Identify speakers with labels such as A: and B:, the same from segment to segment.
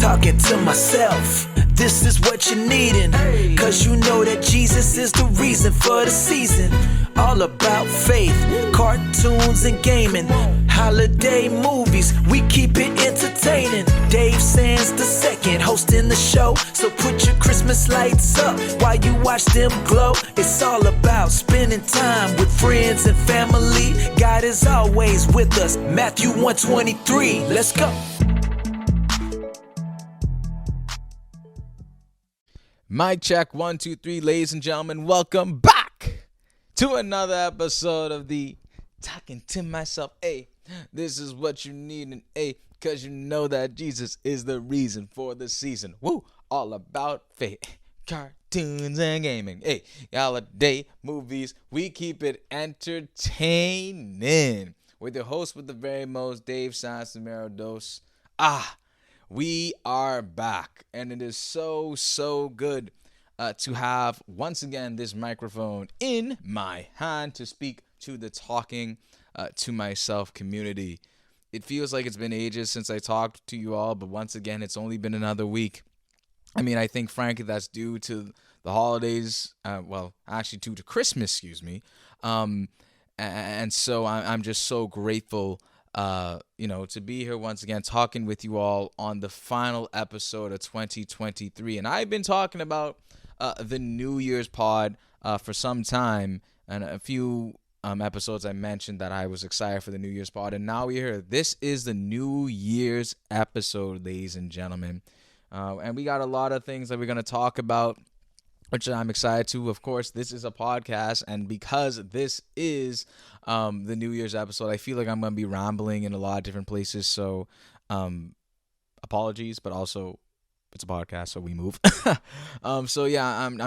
A: talking to myself. This is what you're needing, cause you know that Jesus is the reason for the season. All about faith, cartoons and gaming, holiday movies, we keep it entertaining. Dave Sands the second hosting the show, so put your Christmas lights up while you watch them glow. It's all about spending time with friends and family. God is always with us. Matthew 1:23, let's go.
B: Mic check, 1, 2, 3, ladies and gentlemen. Welcome back to another episode of the Talking to Myself. Hey, this is what you need, and hey, cause you know that Jesus is the reason for the season. Woo! All about faith, cartoons and gaming. Hey, holiday movies, we keep it entertaining. With your host with the very most, Dave Sansamero Dos. We are back, and it is so good to have, once again, this microphone in my hand to speak to the Talking to Myself community. It feels like it's been ages since I talked to you all, but once again, it's only been another week. I mean, I think, frankly, that's due to the holidays, due to Christmas, excuse me. And so I'm just so grateful to be here once again, talking with you all on the final episode of 2023. And I've been talking about the New Year's pod for some time, and a few episodes I mentioned that I was excited for the New Year's pod, and now we're here. This is the New Year's episode, ladies and gentlemen, and we got a lot of things that we're going to talk about, which I'm excited to. Of course, this is a podcast, and because this is the New Year's episode, I feel like I'm going to be rambling in a lot of different places, so apologies, but also it's a podcast, so we move. I'm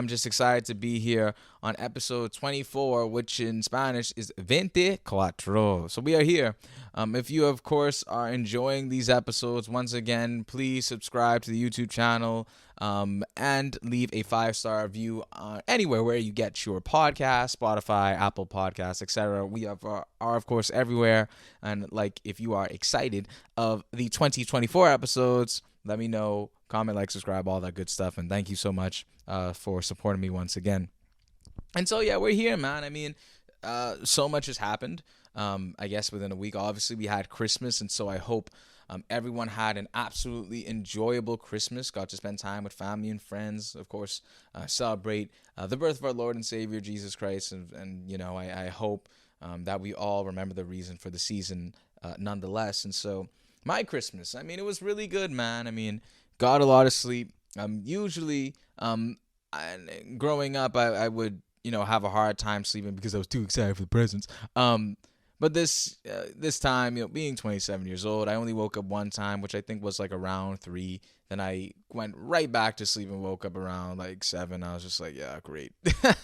B: just excited to be here on episode 24, which in Spanish is 24. So we are here. If you, of course, are enjoying these episodes, once again, please subscribe to the YouTube channel and leave a 5-star review anywhere where you get your podcast, Spotify, Apple Podcasts, etc. We are, of course, everywhere. And if you are excited of the 2024 episodes, let me know. Comment, like, subscribe, all that good stuff. And thank you so much for supporting me once again. And so, yeah, we're here, man. I mean, so much has happened, I guess, within a week. Obviously, we had Christmas, and so I hope everyone had an absolutely enjoyable Christmas, got to spend time with family and friends, of course, celebrate the birth of our Lord and Savior, Jesus Christ. And I hope that we all remember the reason for the season nonetheless. And so my Christmas, I mean, it was really good, man. I mean, got a lot of sleep. Usually, growing up, I would, have a hard time sleeping because I was too excited for the presents. But this time, being 27 years old, I only woke up one time, which I think was around 3. Then I went right back to sleep and woke up around 7. I was just like, yeah, great.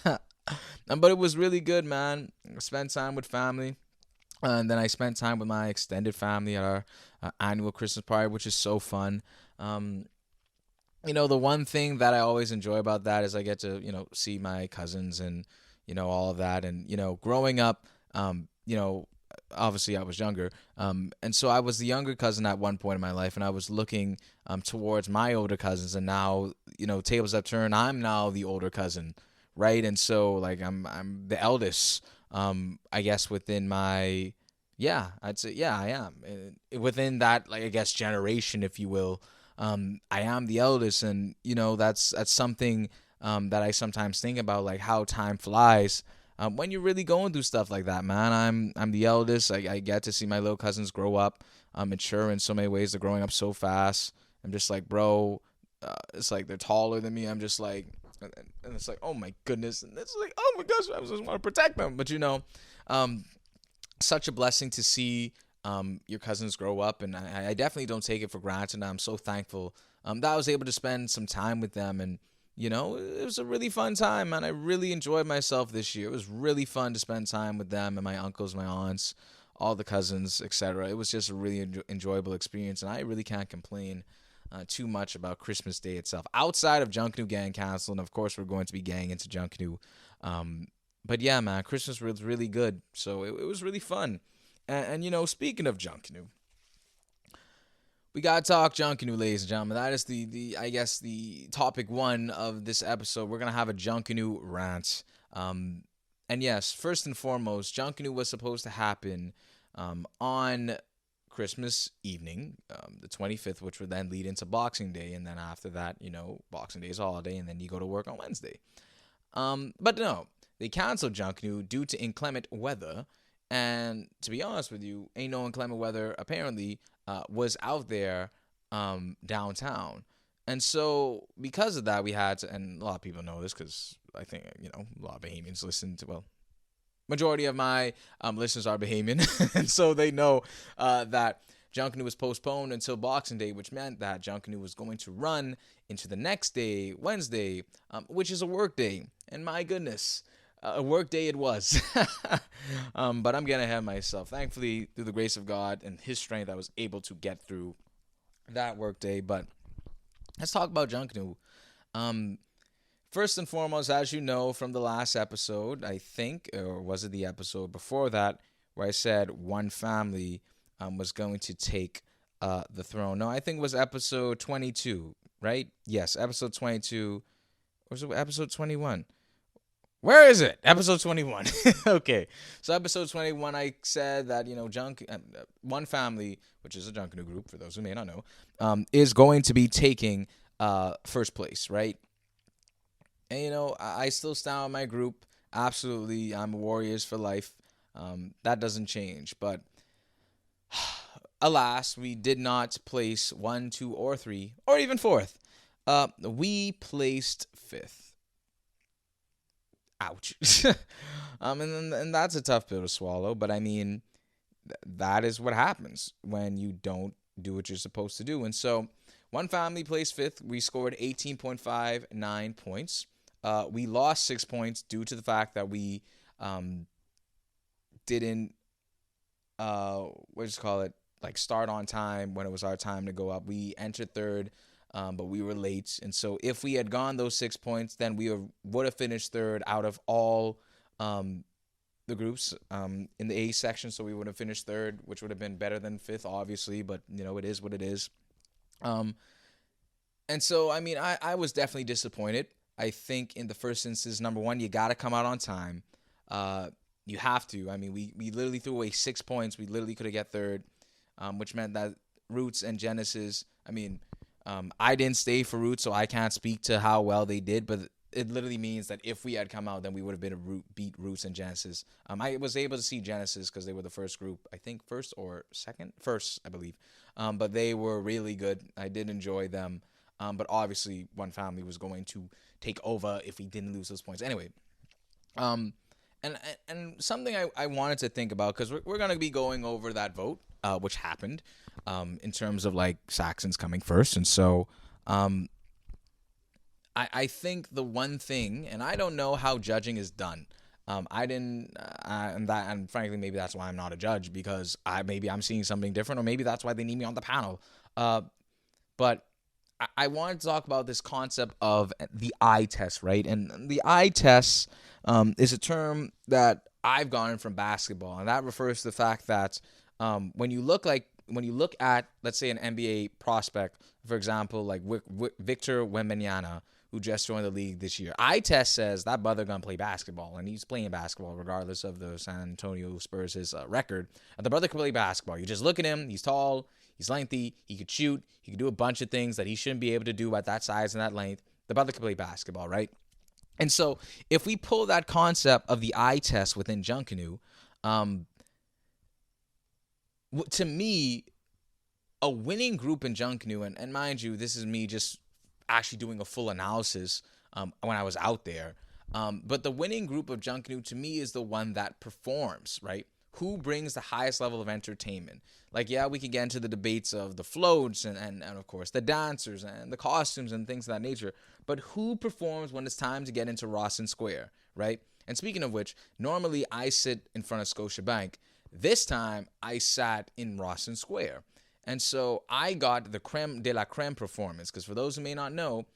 B: But it was really good, man. I spent time with family. And then I spent time with my extended family at our annual Christmas party, which is so fun. The one thing that I always enjoy about that is I get to, see my cousins and, all of that. And, growing up, obviously I was younger. And so I was the younger cousin at one point in my life, and I was looking towards my older cousins. And now, tables have turned. I'm now the older cousin, right? And so, I'm the eldest. I guess within my, I'd say, I am. Within that, I guess, generation, if you will, I am the eldest, and, that's something that I sometimes think about, how time flies when you're really going through stuff like that, man. I'm the eldest. I get to see my little cousins grow up, mature in so many ways. They're growing up so fast. I'm just like, bro, it's they're taller than me. I'm just like, and it's oh my goodness, and it's oh my gosh, I just want to protect them. But such a blessing to see your cousins grow up, and I definitely don't take it for granted. And I'm so thankful that I was able to spend some time with them, and it was a really fun time, man. I really enjoyed myself this year. It was really fun to spend time with them and my uncles, my aunts, all the cousins, etc. It was just a really enjoyable experience, and I really can't complain too much about Christmas Day itself, outside of Junkanoo gang cancel, and of course we're going to be getting into Junkanoo. But yeah, man, Christmas was really good, so it was really fun. And speaking of Junkanoo, We gotta talk Junkanoo, ladies and gentlemen. That is the I guess the topic one of this episode. We're gonna have a Junkanoo rant. And yes, first and foremost, Junkanoo was supposed to happen on Christmas evening, the 25th, which would then lead into Boxing Day, and then after that, Boxing Day is a holiday, and then you go to work on Wednesday. But no, they canceled Junkanoo due to inclement weather. And to be honest with you, ain't no inclement weather apparently was out there downtown. And so because of that, we had to, and a lot of people know this because I think, a lot of Bahamians listen to, well, majority of my listeners are Bahamian. And so they know that Junkanoo was postponed until Boxing Day, which meant that Junkanoo was going to run into the next day, Wednesday, which is a work day. And my goodness, a work day it was. But I'm getting ahead of myself. Thankfully, through the grace of God and His strength, I was able to get through that work day. But let's talk about Junkanoo. First and foremost, as you know from the last episode, I think, or was it the episode before that, where I said one family was going to take the throne. No, I think it was episode 22, right? Yes, episode 22. Or was it episode 21? Where is it? Episode 21. Okay. So episode 21, I said that, one family, which is a Junkanoo group, for those who may not know, is going to be taking first place, right? And, I still stand with my group. Absolutely. I'm Warriors for life. That doesn't change. But alas, we did not place 1, 2, or 3, or even 4th. We placed 5th. Ouch. And that's a tough pill to swallow. But I mean, that is what happens when you don't do what you're supposed to do. And so one family placed 5th. We scored 18.59 points. We lost 6 points due to the fact that we didn't, start on time when it was our time to go up. We entered 3rd, but we were late. And so if we had gone those 6 points, then we would have finished 3rd out of all the groups in the A section. So we would have finished 3rd, which would have been better than 5th, obviously. But, it is what it is. And so, I mean, I was definitely disappointed. I think in the first instance, number one, you got to come out on time. You have to. I mean, we literally threw away 6 points. We literally could have got 3rd, which meant that Roots and Genesis, I didn't stay for Roots, so I can't speak to how well they did, but it literally means that if we had come out, then we would have been beat Roots and Genesis. I was able to see Genesis because they were the first group, I think first or second? First, I believe. But they were really good. I did enjoy them. But obviously, one family was going to take over if we didn't lose those points. Anyway, and something I wanted to think about, because we're going to be going over that vote, which happened in terms of like Saxons coming first. And so I think the one thing, and I don't know how judging is done. And frankly, maybe that's why I'm not a judge, because maybe I'm seeing something different, or maybe that's why they need me on the panel. But I wanted to talk about this concept of the eye test, right? And the eye test is a term that I've gotten from basketball, and that refers to the fact that when you look at, let's say, an NBA prospect, for example, like Victor Wembanyama, who just joined the league this year, eye test says that brother gonna play basketball, and he's playing basketball regardless of the San Antonio Spurs' record. And the brother can play basketball. You just look at him; he's tall, he's lengthy, he could shoot, he could do a bunch of things that he shouldn't be able to do at that size and that length. The brother can play basketball, right? And so, if we pull that concept of the eye test within Junkanoo, to me, a winning group in Junkanoo, and mind you, this is me just actually doing a full analysis when I was out there. But the winning group of Junkanoo to me is the one that performs, right? Who brings the highest level of entertainment? Like, yeah, we can get into the debates of the floats and of course the dancers and the costumes and things of that nature. But who performs when it's time to get into Rawson Square, right? And speaking of which, normally I sit in front of Scotiabank. This time I sat in Rawson Square. And so I got the creme de la creme performance, because for those who may not know,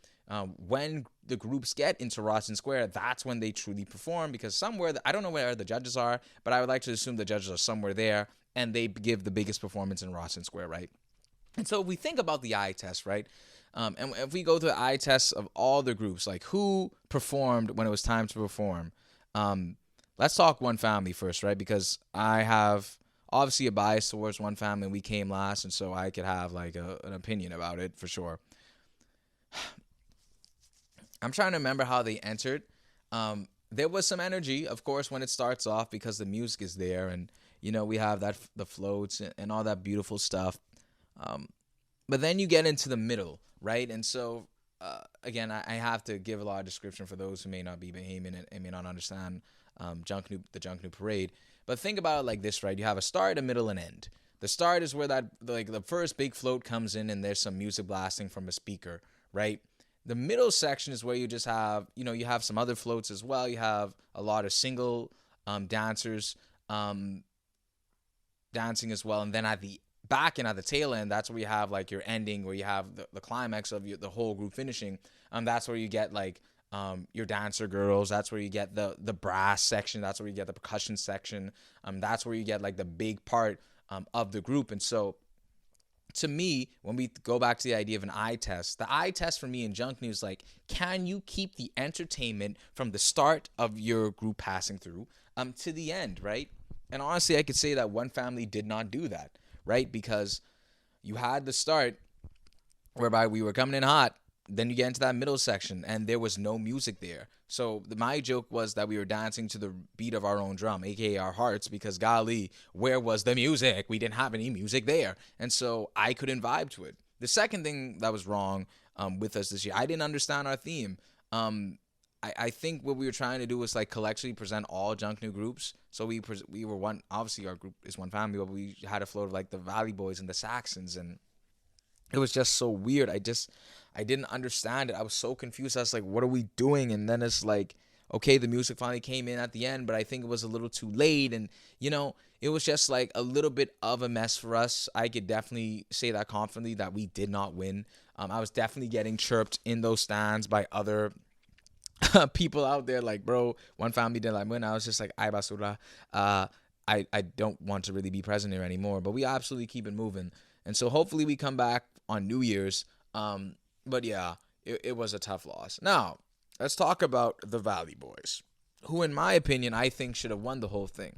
B: when the groups get into Rawson Square, that's when they truly perform, because somewhere, I don't know where the judges are, but I would like to assume the judges are somewhere there, and they give the biggest performance in Rawson Square, right? And so if we think about the eye test, right? And if we go to the eye tests of all the groups, like who performed when it was time to perform, um, let's talk One Family first, right? Because I have obviously a bias towards One Family, and we came last, and so I could have like an opinion about it for sure. I'm trying to remember how they entered. There was some energy, of course, when it starts off because the music is there, and we have that the floats and all that beautiful stuff. But then you get into the middle, right? And so again, I have to give a lot of description for those who may not be Bahamian and may not understand the Junkanoo parade. But think about it like this, right? You have a start, a middle, and end. The start is where that like the first big float comes in, and there's some music blasting from a speaker, right? The middle section is where you just have, you have some other floats as well. You have a lot of single dancers dancing as well. And then at the back end, at the tail end, that's where you have like your ending, where you have the climax of the whole group finishing. That's where you get like your dancer girls. That's where you get the brass section. That's where you get the percussion section. That's where you get like the big part of the group. And so to me, when we go back to the idea of an eye test, the eye test for me in Junkanoo is like, can you keep the entertainment from the start of your group passing through to the end, right? And honestly, I could say that One Family did not do that, right? Because you had the start whereby we were coming in hot, then you get into that middle section and there was no music there. So my joke was that we were dancing to the beat of our own drum, aka our hearts, because golly, where was the music? We didn't have any music there. And so I couldn't vibe to it. The second thing that was wrong with us this year, I didn't understand our theme. I think what we were trying to do was like collectively present all Junkanoo groups. So we were one, obviously our group is One Family, but we had a float of like the Valley Boys and the Saxons, and it was just so weird. I didn't understand it. I was so confused. I was like, what are we doing? And then it's like, okay, the music finally came in at the end, but I think it was a little too late. And, it was just like a little bit of a mess for us. I could definitely say that confidently that we did not win. I was definitely getting chirped in those stands by other people out there like, bro, One Family didn't like win. I was just like, ay basura. I don't want to really be present here anymore. But we absolutely keep it moving. And so hopefully we come back on New Year's. But yeah, it was a tough loss. Now, let's talk about the Valley Boys, who in my opinion, I think should have won the whole thing.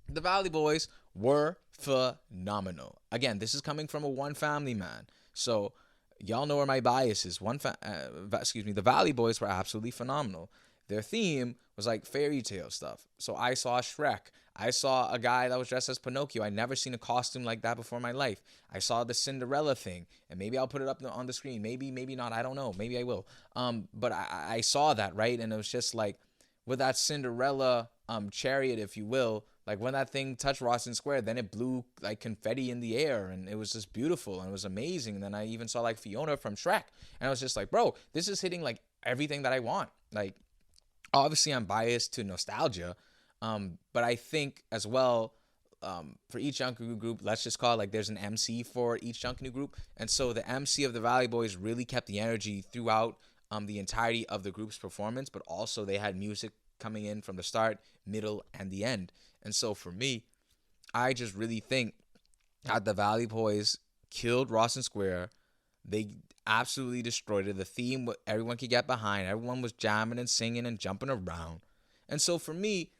B: The Valley Boys were phenomenal. Again, this is coming from a One Family man. So y'all know where my bias is. The Valley Boys were absolutely phenomenal. Their theme was like fairy tale stuff. So I saw Shrek. I saw a guy that was dressed as Pinocchio. I never seen a costume like that before in my life. I saw the Cinderella thing, and maybe I'll put it up on the screen. Maybe not. I don't know. Maybe I will. But I saw that, right? And it was just like with that Cinderella chariot, if you will, like when that thing touched Rawson Square, then it blew like confetti in the air, and it was just beautiful and it was amazing. And then I even saw like Fiona from Shrek, and I was just like, bro, this is hitting like everything that I want. Like, obviously I'm biased to nostalgia, but I think as well, for each Junkanoo group, let's just call it like there's an MC for each Junkanoo group. And so the MC of the Valley Boys really kept the energy throughout the entirety of the group's performance, but also they had music coming in from the start, middle, and the end. And so for me, I just really think that the Valley Boys killed Rawson Square. They absolutely destroyed it. The theme, everyone could get behind. Everyone was jamming and singing and jumping around. And so for me,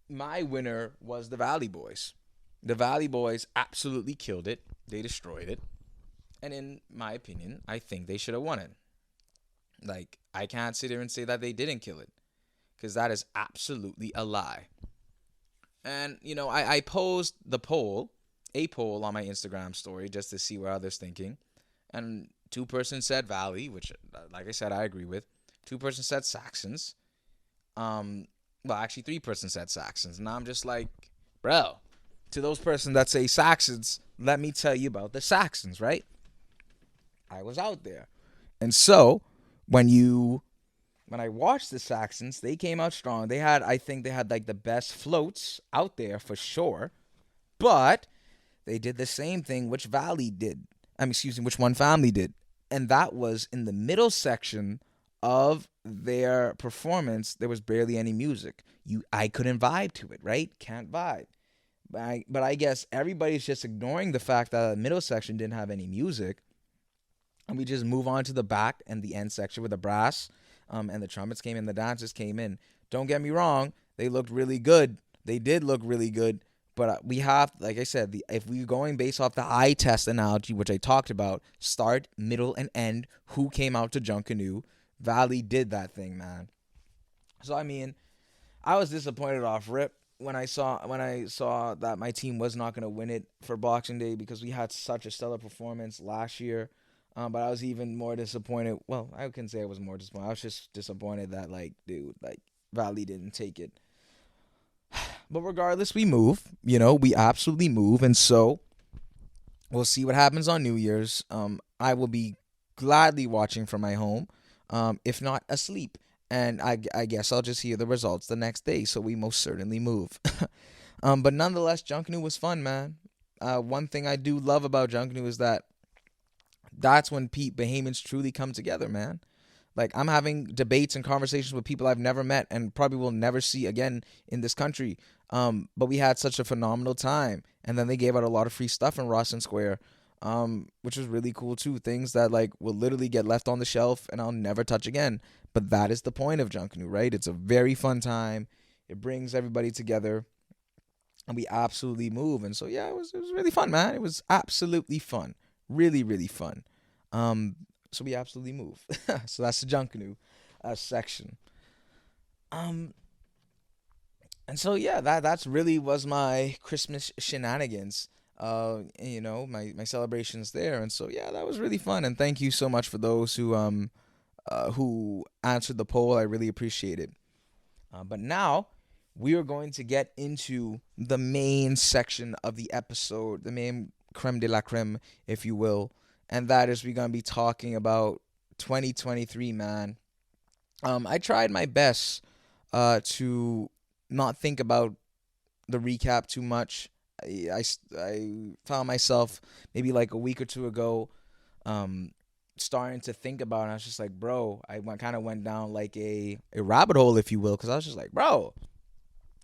B: my winner was the Valley Boys. The Valley Boys absolutely killed it. They destroyed it. And in my opinion, I think they should have won it. Like, I can't sit here and say that they didn't kill it, because that is absolutely a lie. And, I posed a poll on my Instagram story just to see what others thinking. And 2% said Valley, which, like I said, I agree with. 2% said Saxons. Well, actually, 3% said Saxons. And I'm just like, bro, to those persons that say Saxons, let me tell you about the Saxons, right? I was out there. And so, when I watched the Saxons, they came out strong. I think they had like the best floats out there for sure. But they did the same thing which which One Family did. And that was in the middle section of their performance, there was barely any music. I couldn't vibe to it, right? Can't vibe. But I guess everybody's just ignoring the fact that the middle section didn't have any music, and we just move on to the back and the end section with the brass, and the trumpets came in, the dancers came in. Don't get me wrong, they looked really good. They did look really good. But we have, like I said, if we're going based off the eye test analogy, which I talked about, start, middle, and end, who came out to Junkanoo? Valley did that thing, man. So I mean, I was disappointed off rip when I saw that my team was not going to win it for Boxing Day because we had such a stellar performance last year. But I was even more disappointed. Well, I can say I was more disappointed. I was just disappointed that Valley didn't take it. But regardless, we move. We absolutely move, and so we'll see what happens on New Year's. I will be gladly watching from my home, if not asleep. And I guess I'll just hear the results the next day. So we most certainly move. But nonetheless, Junkanoo was fun, man. One thing I do love about Junkanoo is that's when Bahamians truly come together, man. Like, I'm having debates and conversations with people I've never met and probably will never see again in this country. But we had such a phenomenal time. And then they gave out a lot of free stuff in Rawson Square, which was really cool too. Things that will literally get left on the shelf and I'll never touch again. But that is the point of Junkanoo, right? It's a very fun time. It brings everybody together. And we absolutely move. And so, yeah, it was really fun, man. It was absolutely fun. Really, really fun. So we absolutely move. So that's the Junkanoo section. And so yeah, that's really was my Christmas shenanigans. My celebrations there, and so yeah, that was really fun. And thank you so much for those who answered the poll. I really appreciate it. But now we are going to get into the main section of the episode, the main creme de la creme, if you will. And that is we're going to be talking about 2023, man. I tried my best to not think about the recap too much. I found myself maybe like a week or two ago starting to think about it. I was just like, bro, I kind of went down like a rabbit hole, if you will, because I was just like, bro,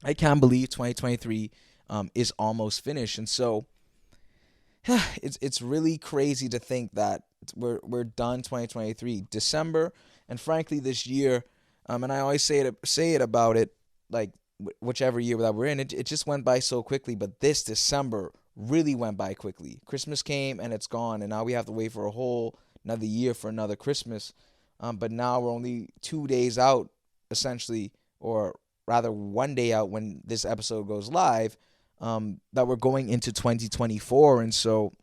B: I can't believe 2023 is almost finished. And so it's really crazy to think that we're done 2023 December, and frankly this year, and I always say it about it, like whichever year that we're in, it just went by so quickly. But this December really went by quickly. Christmas came and it's gone, and now we have to wait for a whole another year for another Christmas. But now we're only 2 days out, essentially, or rather 1 day out when this episode goes live. That we're going into 2024. And so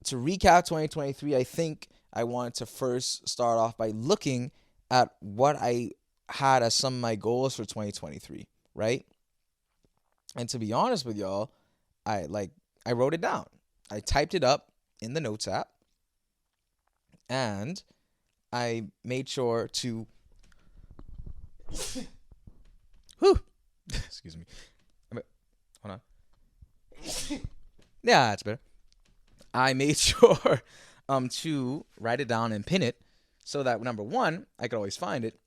B: to recap 2023, I think I wanted to first start off by looking at what I had as some of my goals for 2023, right? And to be honest with y'all, I wrote it down. I typed it up in the notes app, and I made sure to excuse me. Hold on. Yeah, that's better. I made sure to write it down and pin it so that number one, I could always find it,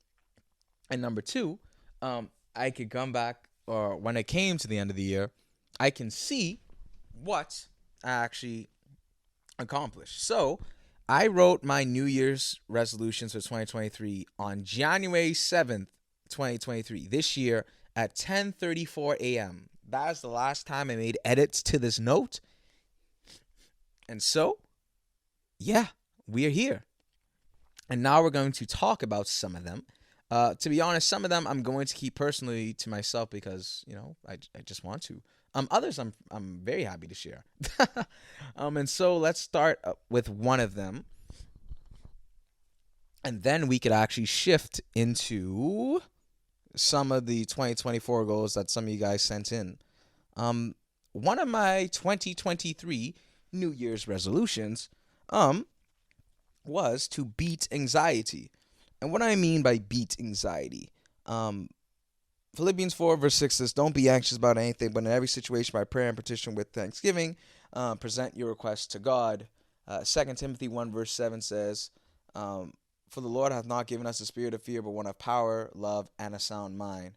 B: and number two, I could come back, or when it came to the end of the year, I can see what I actually accomplished. So I wrote my New Year's resolutions for 2023 on January 7th, 2023, this year at 10:34 a.m. That is the last time I made edits to this note. And so, yeah, we are here. And now we're going to talk about some of them. To be honest, some of them I'm going to keep personally to myself because, I just want to. Others I'm very happy to share. And so let's start with one of them. And then we could actually shift into some of the 2024 goals that some of you guys sent in. One of my 2023 New Year's resolutions was to beat anxiety. And what I mean by beat anxiety, Philippians 4 verse 6 says, don't be anxious about anything, but in every situation by prayer and petition with thanksgiving, present your requests to God. 2 Timothy 1 verse 7 says, for the Lord hath not given us a spirit of fear, but one of power, love, and a sound mind.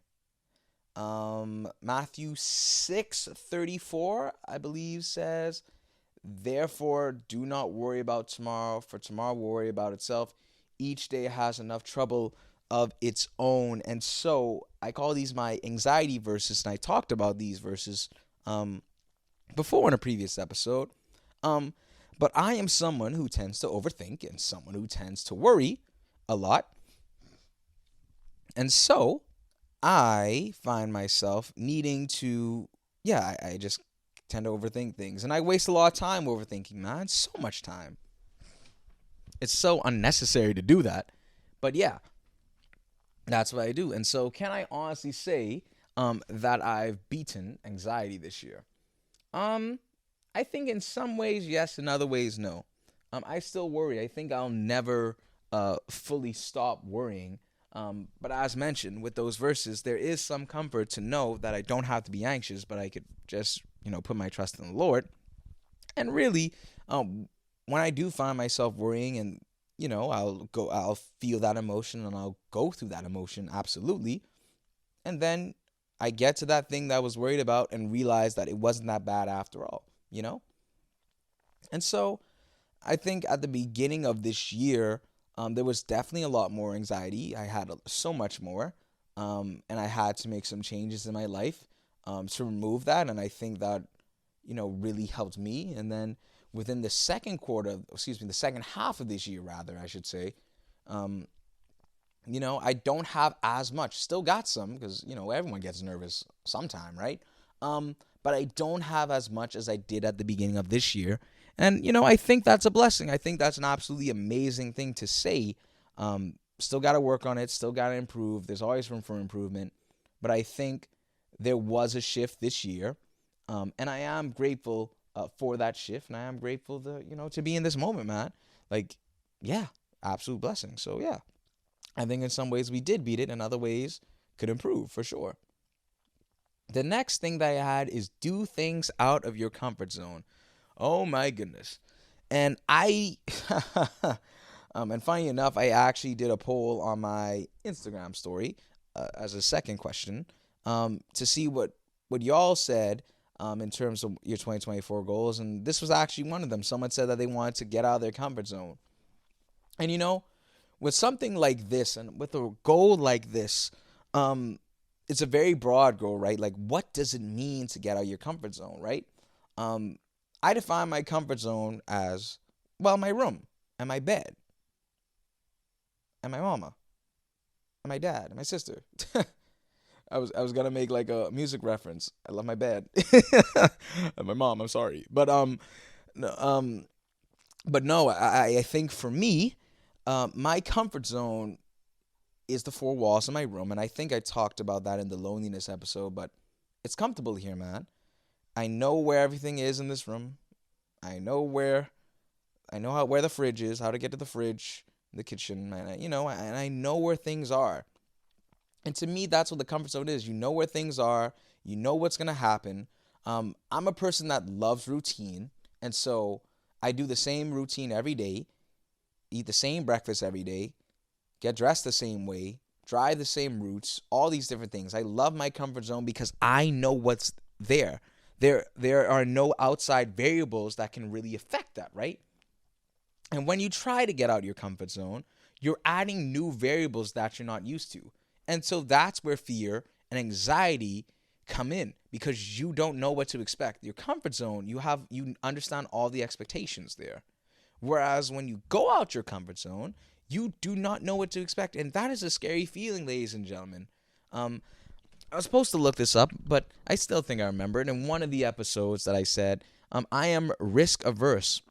B: Matthew 6:34, I believe, says, "Therefore, do not worry about tomorrow, for tomorrow will worry about itself. Each day has enough trouble of its own." And so I call these my anxiety verses, and I talked about these verses before in a previous episode. But I am someone who tends to overthink and someone who tends to worry a lot. And so I find myself needing to, I just tend to overthink things. And I waste a lot of time overthinking, man. So much time. It's so unnecessary to do that. But yeah, that's what I do. And so can I honestly say that I've beaten anxiety this year? I think in some ways, yes. In other ways, no. I still worry. I think I'll never fully stop worrying. But as mentioned, with those verses, there is some comfort to know that I don't have to be anxious, but I could just, put my trust in the Lord. And really, when I do find myself worrying and, I'll feel that emotion and I'll go through that emotion, absolutely. And then I get to that thing that I was worried about and realize that it wasn't that bad after all, And so I think at the beginning of this year, there was definitely a lot more anxiety. I had so much more, and I had to make some changes in my life to remove that. And I think that, really helped me. And then within the second half of this year, rather, I should say, I don't have as much. Still got some because, everyone gets nervous sometime, right? But I don't have as much as I did at the beginning of this year. And, I think that's a blessing. I think that's an absolutely amazing thing to say. Still got to work on it. Still got to improve. There's always room for improvement. But I think there was a shift this year. And I am grateful for that shift. And I am grateful to be in this moment, man. Like, yeah, absolute blessing. So, yeah, I think in some ways we did beat it. In other ways could improve for sure. The next thing that I had is do things out of your comfort zone. Oh my goodness. And and funny enough, I actually did a poll on my Instagram story as a second question to see what y'all said in terms of your 2024 goals. And this was actually one of them. Someone said that they wanted to get out of their comfort zone. And with something like this and with a goal like this, it's a very broad goal, right? Like, what does it mean to get out of your comfort zone, right? I define my comfort zone as, well, my room and my bed and my mama and my dad and my sister. I was gonna make like a music reference. I love my bed and my mom. I'm sorry, but no. I think for me, my comfort zone is the four walls of my room, and I think I talked about that in the loneliness episode. But it's comfortable here, man. I know where everything is in this room. I know where the fridge is, how to get to the fridge, the kitchen, and I know where things are. And to me, that's what the comfort zone is. You know where things are. You know what's gonna happen. I'm a person that loves routine, and so I do the same routine every day, eat the same breakfast every day, get dressed the same way, drive the same routes, all these different things. I love my comfort zone because I know what's there. There are no outside variables that can really affect that, right? And when you try to get out your comfort zone, you're adding new variables that you're not used to. And so that's where fear and anxiety come in because you don't know what to expect. Your comfort zone, you understand all the expectations there. Whereas when you go out your comfort zone, you do not know what to expect. And that is a scary feeling, ladies and gentlemen. I was supposed to look this up, but I still think I remember it. In one of the episodes that I said, I am risk averse.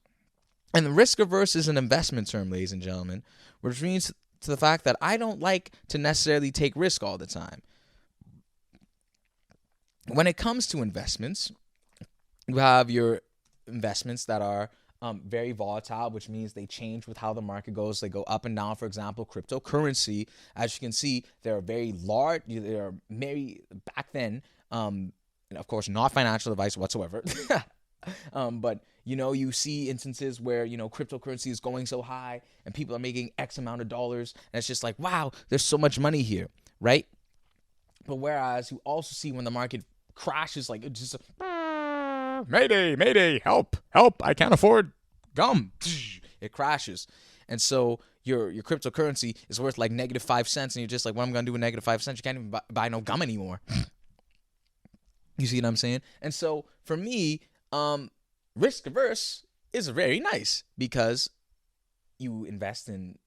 B: And the risk averse is an investment term, ladies and gentlemen, which means to the fact that I don't like to necessarily take risk all the time. When it comes to investments, you have your investments that are very volatile, which means they change with how the market goes. They go up and down. For example, cryptocurrency, as you can see, they're very large. They're very back then, and of course, not financial advice whatsoever. But you see instances where cryptocurrency is going so high and people are making X amount of dollars, and it's just like, wow, there's so much money here, right? But whereas you also see when the market crashes, like it's just Mayday, Mayday, help, help, I can't afford gum. It crashes. And so your cryptocurrency is worth like -5 cents, and you're just like, what am I gonna do with -5 cents? You can't even buy no gum anymore. You see what I'm saying? And so for me, risk averse is very nice because you invest in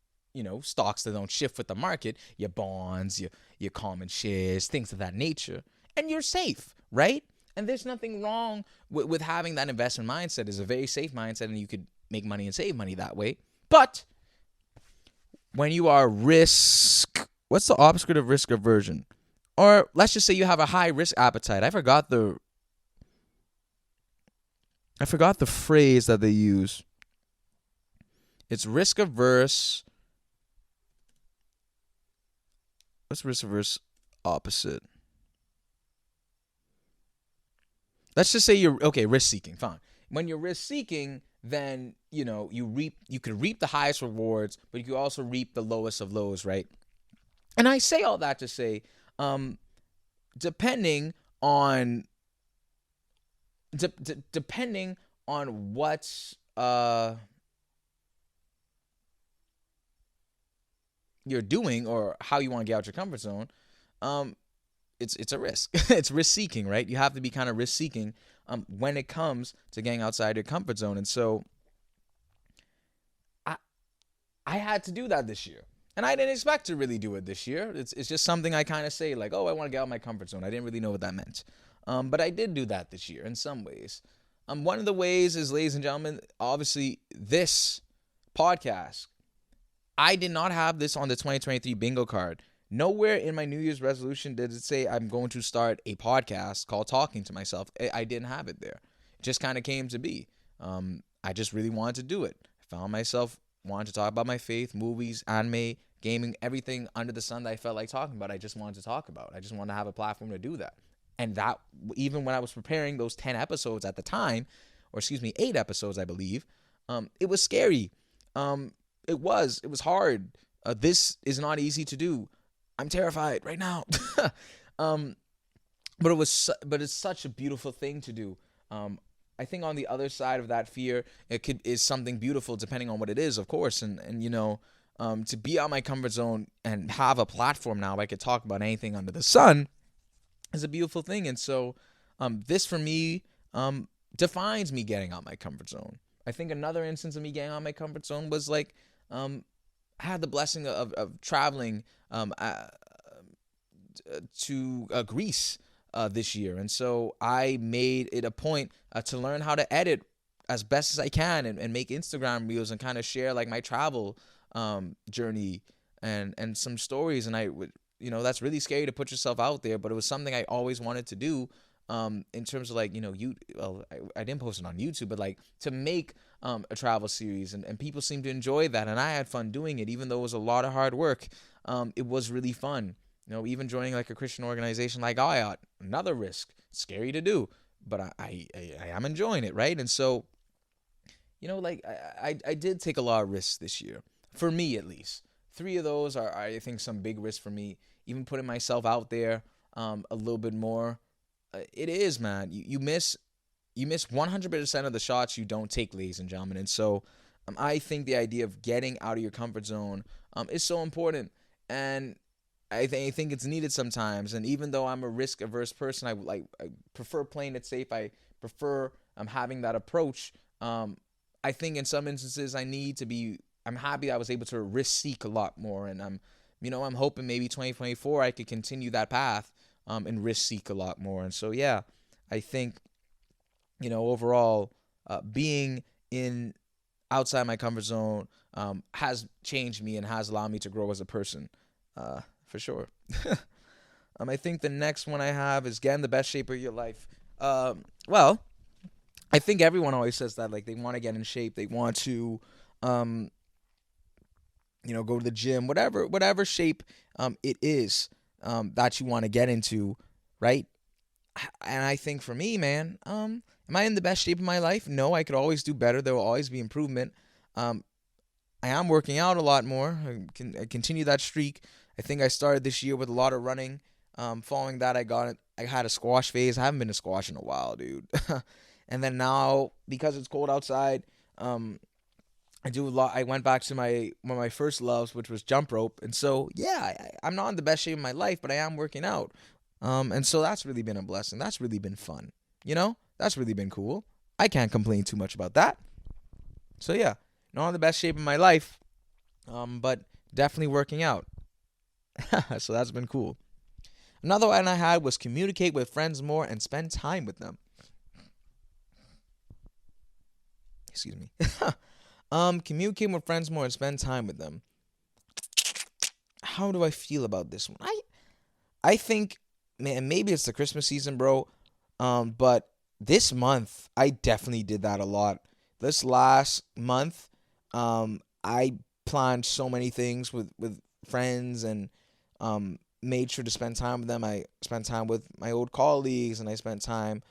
B: stocks that don't shift with the market, your bonds, your common shares, things of that nature, and you're safe, right? And there's nothing wrong with having that investment mindset. It's a very safe mindset, and you could make money and save money that way. But when you are what's the opposite of risk aversion? Or let's just say you have a high risk appetite. I forgot the phrase that they use. It's risk averse. What's risk averse opposite? Let's just say you're risk seeking. Fine. When you're risk seeking, then you could reap the highest rewards, but you could also reap the lowest of lows, right? And I say all that to say, depending on what you're doing or how you want to get out your comfort zone, it's a risk. It's risk seeking, right? You have to be kind of risk seeking when it comes to getting outside your comfort zone. And so I had to do that this year. And I didn't expect to really do it this year. It's just something I kind of say like, oh, I want to get out of my comfort zone. I didn't really know what that meant. But I did do that this year in some ways. One of the ways is, ladies and gentlemen, obviously this podcast, I did not have this on the 2023 bingo card. Nowhere in my New Year's resolution did it say I'm going to start a podcast called Talking to Myself. I didn't have it there. It just kind of came to be. I just really wanted to do it. I found myself wanting to talk about my faith, movies, anime, gaming, everything under the sun that I felt like talking about. I just wanted to talk about. I just wanted to have a platform to do that. And that, even when I was preparing those 10 episodes at the time, 8 episodes, I believe, it was scary. It was hard. This is not easy to do. I'm terrified right now. But it's such a beautiful thing to do. I think on the other side of that fear, is something beautiful, depending on what it is, of course. And to be out my comfort zone and have a platform now, I could talk about anything under the sun, is a beautiful thing. And so, this for me, defines me getting out my comfort zone. I think another instance of me getting out my comfort zone was like, I had the blessing of traveling to Greece this year. And so I made it a point to learn how to edit as best as I can and make Instagram reels and kind of share like my travel journey and some stories. And I would, that's really scary to put yourself out there, but it was something I always wanted to do. In terms of like, I didn't post it on YouTube, but like to make a travel series, and people seem to enjoy that. And I had fun doing it, even though it was a lot of hard work. It was really fun. Even joining like a Christian organization like IOT, another risk, scary to do, but I am enjoying it, right? And so, I did take a lot of risks this year, for me at least. 3 of those are, I think, some big risks for me. Even putting myself out there a little bit more. It is, man. You miss 100% of the shots you don't take, ladies and gentlemen. And so I think the idea of getting out of your comfort zone is so important. And I think it's needed sometimes. And even though I'm a risk-averse person, I prefer playing it safe. I prefer having that approach. I think in some instances I'm happy I was able to risk-seek a lot more. And I'm hoping maybe 2024 I could continue that path and risk-seek a lot more. And so, yeah, I think, overall, being outside my comfort zone has changed me and has allowed me to grow as a person. For sure. I think the next one I have is get in the best shape of your life. Well, I think everyone always says that, like, they want to get in shape. They want to, go to the gym, whatever shape it is that you want to get into, right? And I think for me, man, am I in the best shape of my life? No, I could always do better. There will always be improvement. I am working out a lot more. I continue that streak. I think I started this year with a lot of running. Following that, I had a squash phase. I haven't been to squash in a while, dude. And then now, because it's cold outside, um, I do a lot. I went back to my one of my first loves, which was jump rope. And so, yeah, I'm not in the best shape of my life, but I am working out. And so that's really been a blessing. That's really been fun. That's really been cool. I can't complain too much about that. So yeah, not in the best shape of my life, but definitely working out. So that's been cool. Another one I had was communicate with friends more and spend time with them. Excuse me. Communicate with friends more and spend time with them. How do I feel about this one? I think, man, maybe it's the Christmas season, bro. But this month I definitely did that a lot. This last month, I planned so many things with friends and made sure to spend time with them. I spent time with my old colleagues, and I spent time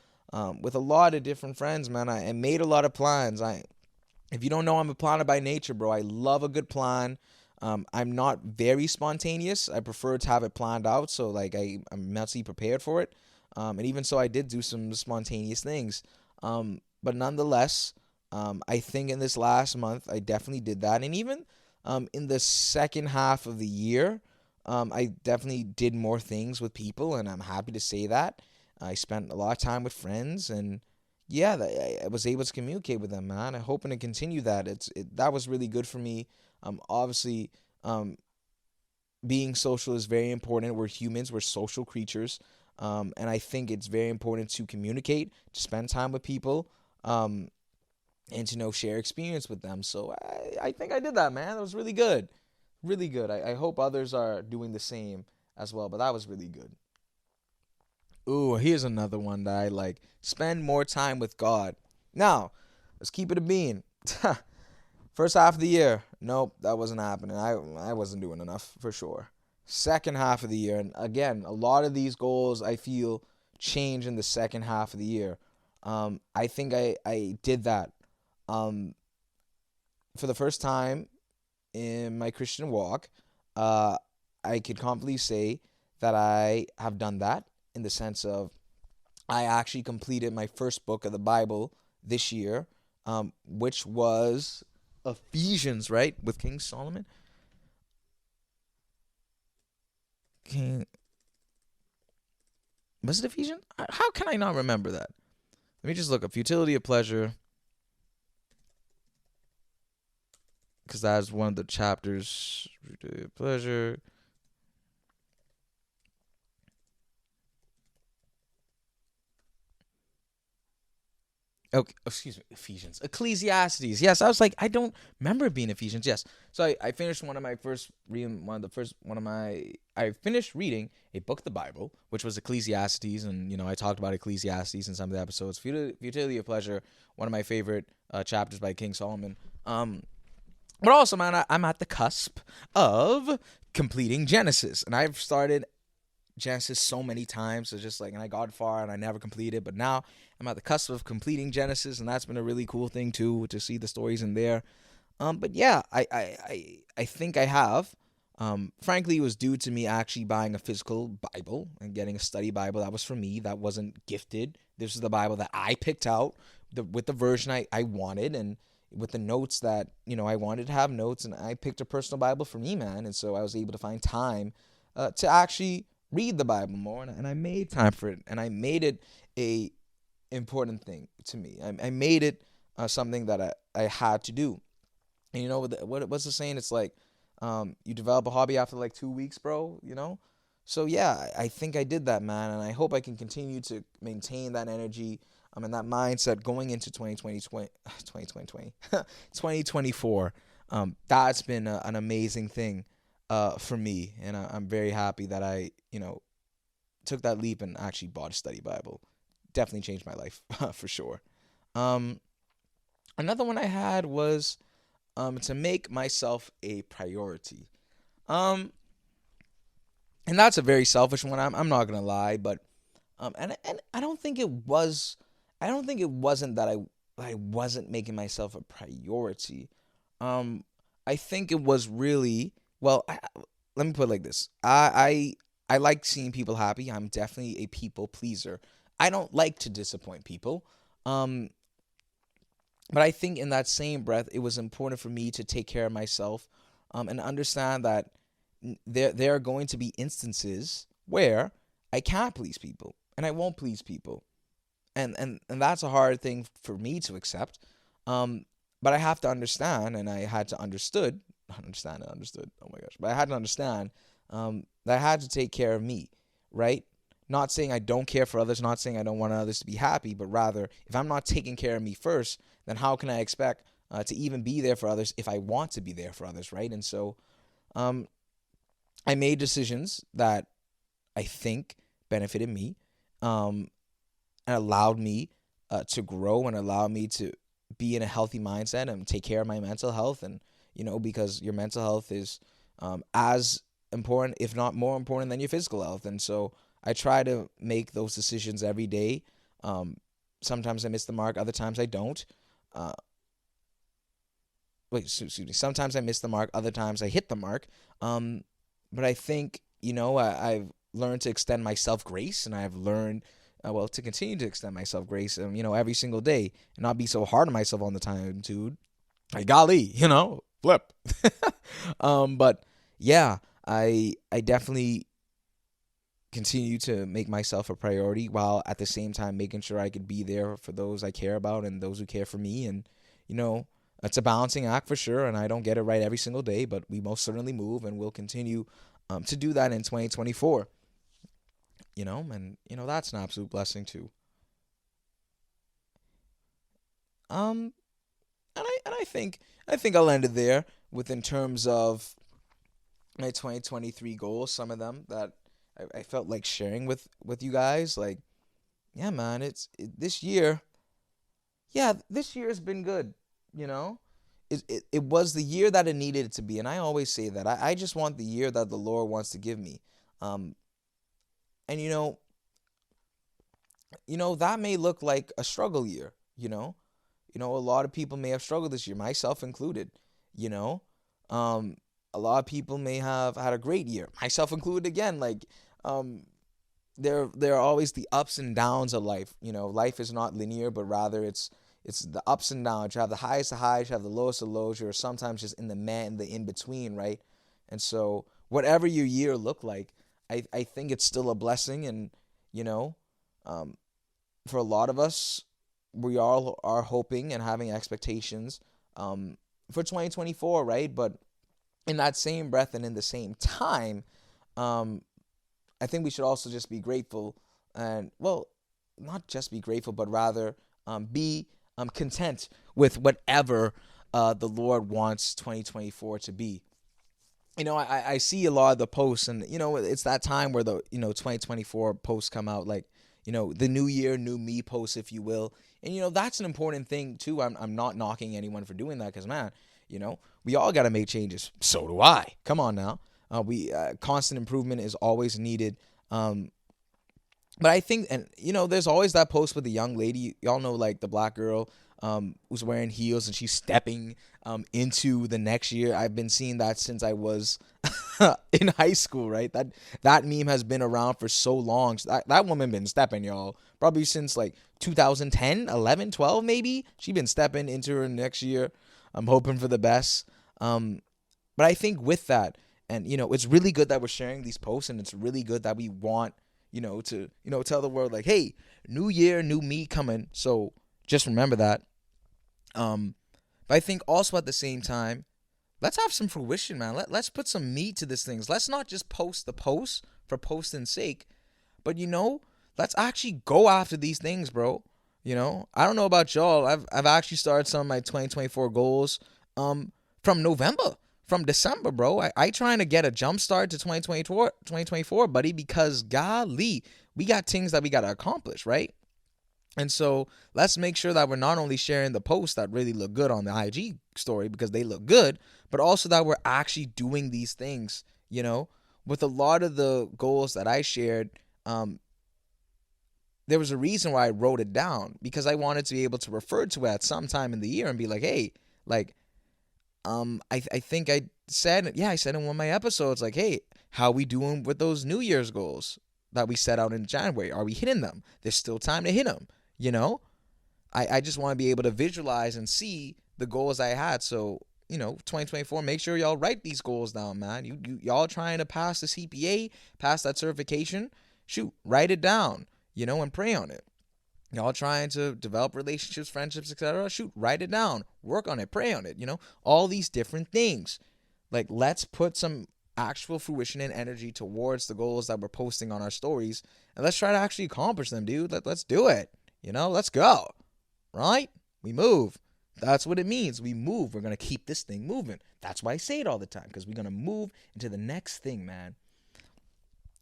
B: with a lot of different friends, man. I made a lot of plans. If you don't know, I'm a planner by nature, bro. I love a good plan. I'm not very spontaneous. I prefer to have it planned out, so like I'm mentally prepared for it. And even so, I did do some spontaneous things. But nonetheless, I think in this last month, I definitely did that. And even in the second half of the year, I definitely did more things with people, and I'm happy to say that. I spent a lot of time with friends, and yeah, I was able to communicate with them, man. I'm hoping to continue that. That was really good for me. Obviously, being social is very important. We're humans. We're social creatures. And I think it's very important to communicate, to spend time with people, and to share experience with them. So I think I did that, man. That was really good. Really good. I hope others are doing the same as well, but that was really good. Ooh, here's another one that I like. Spend more time with God. Now, let's keep it a bean. First half of the year, nope, that wasn't happening. I wasn't doing enough for sure. Second half of the year, and again, a lot of these goals I feel change in the second half of the year. I think I did that. Um, for the first time in my Christian walk, uh, I could confidently say that I have done that in the sense of I actually completed my first book of the Bible this year, which was Ephesians, right, with King Solomon. King, was it Ephesians? How can I not remember that? Let me just look up futility of pleasure, because that's one of the chapters. Futility of pleasure. Okay, excuse me, Ephesians. Ecclesiastes. Yes, I was like, I don't remember it being Ephesians. Yes. So I finished one of my first reading, I finished reading a book of the Bible, which was Ecclesiastes. And, I talked about Ecclesiastes in some of the episodes. Futility of Pleasure, one of my favorite chapters by King Solomon. But also, man, I'm at the cusp of completing Genesis. And I've started Genesis so many times. So just like, and I got far and I never completed, but now I'm at the cusp of completing Genesis, and that's been a really cool thing too, to see the stories in there. But yeah, I think I have. Frankly, it was due to me actually buying a physical Bible and getting a study Bible. That was for me. That wasn't gifted. This is the Bible that I picked out, with the version I wanted, and with the notes that I wanted to have notes. And I picked a personal Bible for me, man. And so I was able to find time to actually read the Bible more, and I made time for it, and I made it a important thing to me. I made it something that I had to do. And what's the saying? It's like, you develop a hobby after like 2 weeks, bro. So yeah, I think I did that, man, and I hope I can continue to maintain that energy, and that mindset going into 2024. That's been an amazing thing for me, and I'm very happy that I took that leap and actually bought a study Bible. Definitely changed my life for sure. Um, Another one I had was to make myself a priority. Um, and that's a very selfish one. I'm not gonna lie, but and I don't think it was. I don't think it wasn't that I wasn't making myself a priority. Um, I think it was really well. Let me put it like this. I I like seeing people happy. I'm definitely a people pleaser. I don't like to disappoint people. Um, but I think in that same breath, it was important for me to take care of myself, and understand that there are going to be instances where I can't please people and I won't please people, and that's a hard thing for me to accept. Um, but I have to understand, and I had to understood. Oh my gosh! But I had to understand that I had to take care of me, right? Not saying I don't care for others, not saying I don't want others to be happy, but rather, if I'm not taking care of me first, then how can I expect to even be there for others if I want to be there for others, right? And so, um, I made decisions that I think benefited me, um, and allowed me to grow and allowed me to be in a healthy mindset and take care of my mental health. And, because your mental health is as important, if not more important, than your physical health. And so I try to make those decisions every day. Um, Sometimes I miss the mark, other times I don't. Uh, Excuse me. Sometimes I miss the mark, other times I hit the mark. Um, but I think, I've learned to extend myself grace, and I've learned, to continue to extend myself grace, every single day, and not be so hard on myself all the time, dude. Like, golly, flip. But yeah, I definitely continue to make myself a priority while at the same time making sure I could be there for those I care about and those who care for me. And, it's a balancing act for sure. And I don't get it right every single day, but we most certainly move and we'll continue to do that in 2024. That's an absolute blessing too. Um, and I think I'll end it there with in terms of my 2023 goals. Some of them that I felt like sharing with you guys. Like, yeah, man, this year. Yeah, this year has been good. You know, it was the year that it needed it to be, and I always say that I just want the year that the Lord wants to give me. Um, and that may look like a struggle year. A lot of people may have struggled this year, myself included. You know, um, a lot of people may have had a great year, myself included. Again, like, um, there are always the ups and downs of life. Life is not linear, but rather it's the ups and downs. You have the highest of highs, you have the lowest of lows. You're sometimes just in the in between, right? And so whatever your year looked like, I think it's still a blessing. And you know, um, for a lot of us, we all are hoping and having expectations for 2024, right? But in that same breath and in the same time, um, I think we should also just be grateful and, well, not just be grateful, but rather be content with whatever the Lord wants 2024 to be. I see a lot of the posts, and it's that time where the 2024 posts come out, like, the new year, new me posts, if you will. And that's an important thing too. I'm not knocking anyone for doing that, because, man, we all got to make changes. So do I. Come on now. We Constant improvement is always needed. But I think, and there's always that post with the young lady. Y'all know, like, the black girl who's wearing heels and she's stepping into the next year. I've been seeing that since I was in high school, right? That meme has been around for so long. So that woman been stepping, y'all, probably since like 2010, 11, 12 maybe. She been stepping into her next year. I'm hoping for the best. But I think with that, and it's really good that we're sharing these posts, and it's really good that we want to tell the world, like, hey, new year, new me coming. So just remember that. But I think also at the same time, let's have some fruition, man. Let's put some meat to this things. Let's not just post the post for posting's sake, but let's actually go after these things, bro. I don't know about y'all. I've actually started some of my 2024 goals from November, from December, bro. I trying to get a jump start to 2024, buddy, because golly, we got things that we got to accomplish, right? And so let's make sure that we're not only sharing the posts that really look good on the IG story because they look good, but also that we're actually doing these things. With a lot of the goals that I shared, there was a reason why I wrote it down, because I wanted to be able to refer to it at some time in the year and be like, hey, like, I think I said in one of my episodes, like, hey, How we doing with those New Year's goals that we set out in January? Are we hitting them? There's still time to hit them, you know? I just want to be able to visualize and see the goals I had. So, 2024, make sure y'all write these goals down, man. Y'all trying to pass the CPA, pass that certification, shoot, write it down, and pray on it. Y'all trying to develop relationships, friendships, etc. Shoot, write it down, work on it, pray on it, all these different things. Like, let's put some actual fruition and energy towards the goals that we're posting on our stories, and let's try to actually accomplish them, dude. Let's do it. Let's go. Right? We move. That's what it means. We move. We're going to keep this thing moving. That's why I say it all the time, because we're going to move into the next thing, man.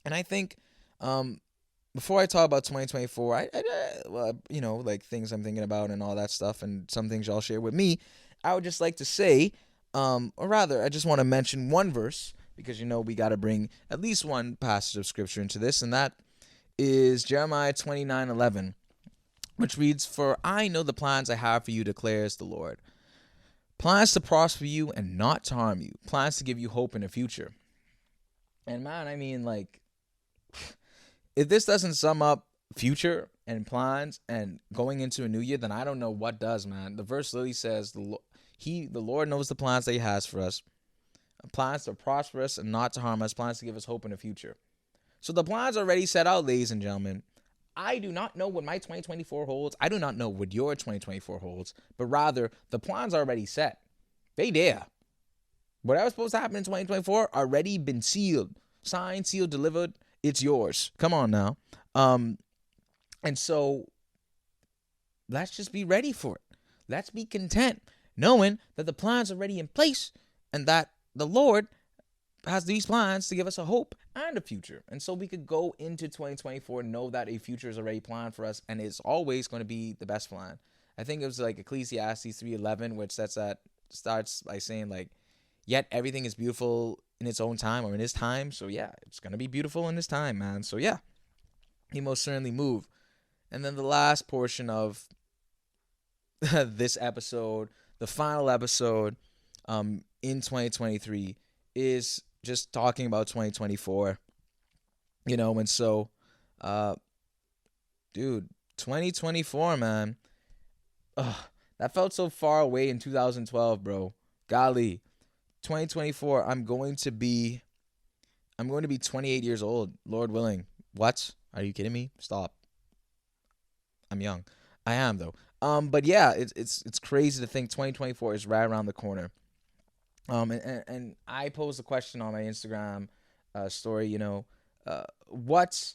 B: And I think before I talk about 2024, like things I'm thinking about and all that stuff and some things y'all share with me, I would just like to say, or rather, I just want to mention one verse, because, we got to bring at least one passage of scripture into this, and that is Jeremiah 29:11. Which reads, "For I know the plans I have for you, declares the Lord. Plans to prosper you and not to harm you. Plans to give you hope in the future." And man, I mean, like, if this doesn't sum up future and plans and going into a new year, then I don't know what does, man. The verse literally says, the Lord knows the plans that he has for us. Plans to prosper us and not to harm us. Plans to give us hope in the future. So the plans are already set out, ladies and gentlemen. I do not know what my 2024 holds. I do not know what your 2024 holds, but rather the plans are already set. They there. Whatever's supposed to happen in 2024 already been sealed, signed, sealed, delivered. It's yours. Come on now. And so let's just be ready for it. Let's be content knowing that the plans are already in place and that the Lord has these plans to give us a hope and a future. And so we could go into 2024 and know that a future is already planned for us, and it's always going to be the best plan. I think it was like Ecclesiastes 3:11, which starts by saying, like, yet everything is beautiful in its own time, or in his time. So yeah, it's going to be beautiful in his time, man. So yeah, he most certainly moved. And then the last portion of this episode, the final episode in 2023, is just talking about 2024, and so, dude, 2024, man, that felt so far away in 2012, bro. Golly, 2024, I'm going to be 28 years old, Lord willing. What? Are you kidding me? Stop. I'm young. I am, though. But yeah, it's crazy to think 2024 is right around the corner. And I posed a question on my Instagram story, what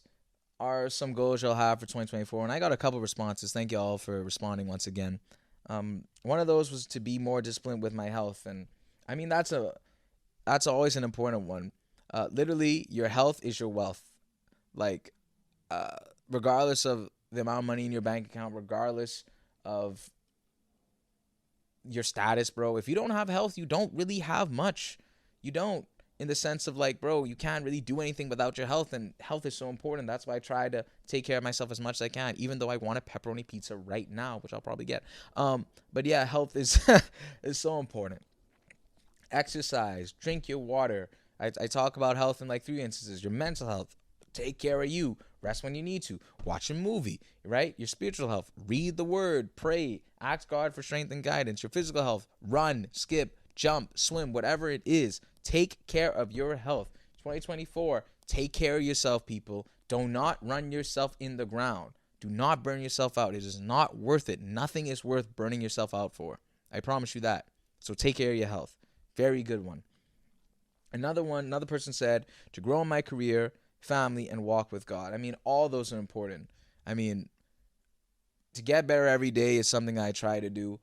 B: are some goals you'll have for 2024? And I got a couple responses. Thank you all for responding once again. One of those was to be more disciplined with my health. And I mean, that's always an important one. Literally, your health is your wealth. Like, regardless of the amount of money in your bank account, regardless of your status, bro. If you don't have health, you don't really have much. You don't, in the sense of, like, bro, you can't really do anything without your health, and health is so important. That's why I try to take care of myself as much as I can, even though I want a pepperoni pizza right now, which I'll probably get. But yeah, health is is so important. Exercise, drink your water. I talk about health in like 3 instances. Your mental health, take care of you, rest when you need to, watch a movie, right? Your spiritual health, read the word, pray, ask God for strength and guidance. Your physical health, run, skip, jump, swim, whatever it is, take care of your health. 2024, take care of yourself, people. Do not run yourself in the ground. Do not burn yourself out. It is not worth it. Nothing is worth burning yourself out for. I promise you that. So take care of your health. Very good one. Another person said, to grow in my career, family, and walk with God. I mean, all those are important. I mean, to get better every day is something I try to do.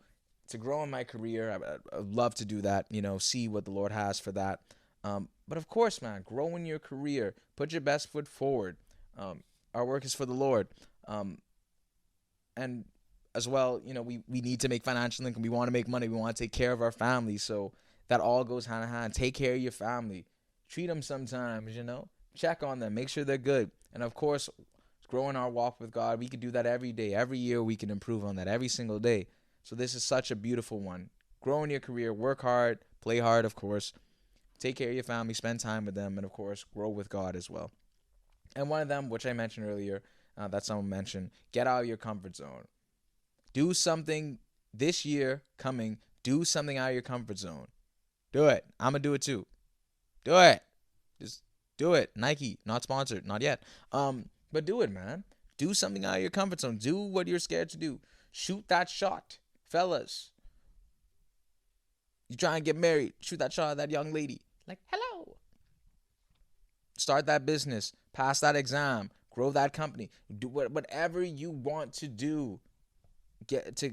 B: To grow in my career, I'd love to do that, see what the Lord has for that. But of course, man, grow in your career. Put your best foot forward. Our work is for the Lord. And as well, we need to make financial income. We want to make money. We want to take care of our family. So that all goes hand in hand. Take care of your family. Treat them sometimes, Check on them. Make sure they're good. And of course, growing our walk with God, we can do that every day. Every year we can improve on that every single day. So this is such a beautiful one. Grow in your career. Work hard. Play hard, of course. take care of your family, spend time with them, and of course, grow with God as well. And one of them, which I mentioned earlier, that someone mentioned, get out of your comfort zone. Do something this year coming. Do something out of your comfort zone. Do it. I'm going to do it too. Do it. Just do it. Nike, not sponsored, not yet. But do it, man. Do something out of your comfort zone. Do what you're scared to do. Shoot that shot, fellas. You try and get married. Shoot that shot at that young lady. Like, hello. Start that business. Pass that exam. Grow that company. Do whatever you want to do. Get to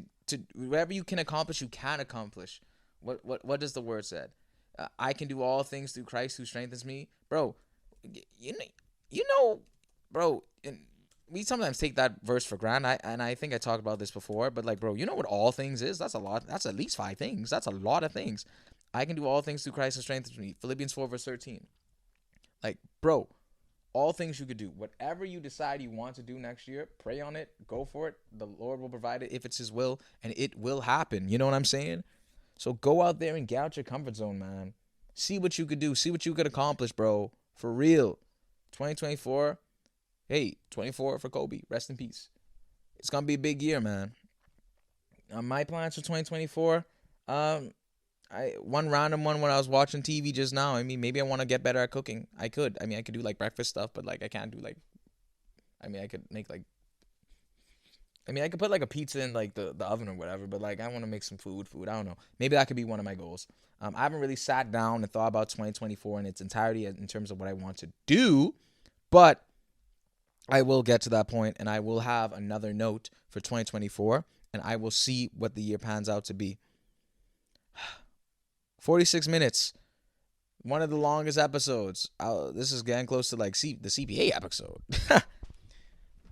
B: whatever you can accomplish. You can accomplish. What does the word said? I can do all things through Christ who strengthens me, bro. You know, bro. We sometimes take that verse for granted, and I think I talked about this before, but like, bro, you know what all things is? That's a lot. That's at least 5 things. That's a lot of things. I can do all things through Christ who strengthens me. Philippians 4 verse 13. Like, bro, all things you could do. Whatever you decide you want to do next year, pray on it, go for it. The Lord will provide it if it's His will, and it will happen. You know what I'm saying? So go out there and get out your comfort zone, man. See what you could do. See what you could accomplish, bro. For real. 2024. Hey, 24 for Kobe. Rest in peace. It's going to be a big year, man. My plans for 2024, one random one when I was watching TV just now. I mean, maybe I want to get better at cooking. I could do like breakfast stuff, but like I can't do like, I could make like, I could put like a pizza in like the oven or whatever, but like I want to make some food. I don't know. Maybe that could be one of my goals. I haven't really sat down and thought about 2024 in its entirety in terms of what I want to do, but I will get to that point, and I will have another note for 2024, and I will see what the year pans out to be. 46 minutes. One of the longest episodes. This is getting close to like the CPA episode. But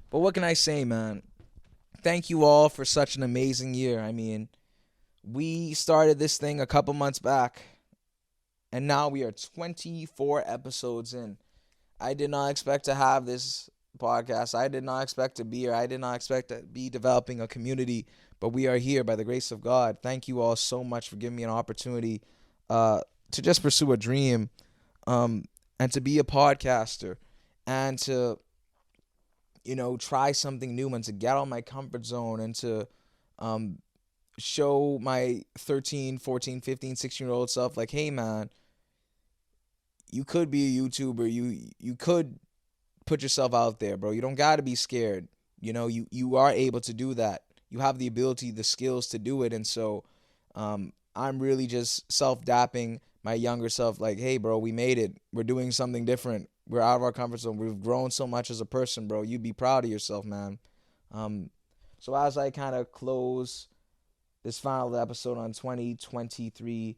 B: what can I say, man? Thank you all for such an amazing year. I mean, we started this thing a couple months back, and now we are 24 episodes in. I did not expect to have this podcast. I did not expect to be here. I did not expect to be developing a community, but we are here by the grace of God. Thank you all so much for giving me an opportunity to just pursue a dream, and to be a podcaster, and to, try something new, and to get out of my comfort zone, and to show my 13, 14, 15, 16-year-old self, like, hey, man, you could be a YouTuber. You could put yourself out there, bro. You don't got to be scared. You are able to do that. You have the ability, the skills to do it. And so I'm really just self-dapping my younger self, like, hey, bro, we made it. We're doing something different. We're out of our comfort zone. We've grown so much as a person, bro. You be proud of yourself, man. So as I kind of close this final episode on 2023,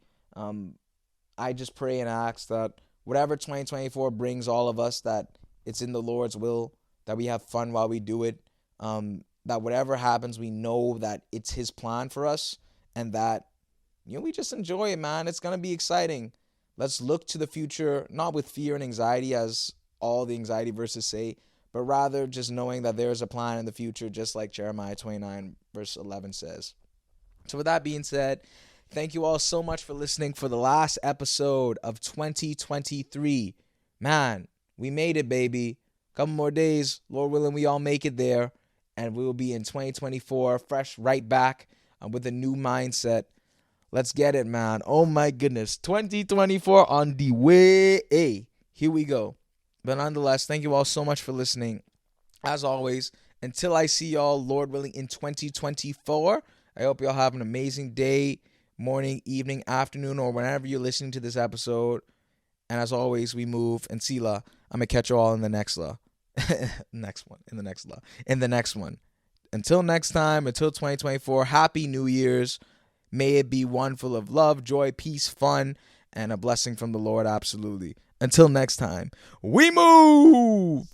B: I just pray and ask that whatever 2024 brings all of us, that it's in the Lord's will, that we have fun while we do it, that whatever happens, we know that it's His plan for us, and that, we just enjoy it, man. It's going to be exciting. Let's look to the future, not with fear and anxiety, as all the anxiety verses say, but rather just knowing that there is a plan in the future, just like Jeremiah 29 verse 11 says. So with that being said, thank you all so much for listening for the last episode of 2023. Man, we made it, baby. Couple more days, Lord willing, we all make it there, and we will be in 2024, fresh right back, with a new mindset. Let's get it, man. Oh my goodness, 2024 on the way. Hey, here we go. But nonetheless, thank you all so much for listening. As always, until I see y'all, Lord willing, in 2024, I hope y'all have an amazing day, morning, evening, afternoon, or whenever you're listening to this episode. And as always, we move, and Sila, I'm going to catch you all in the next one. Until next time, until 2024, Happy New Year's. May it be one full of love, joy, peace, fun, and a blessing from the Lord, absolutely. Until next time, we move!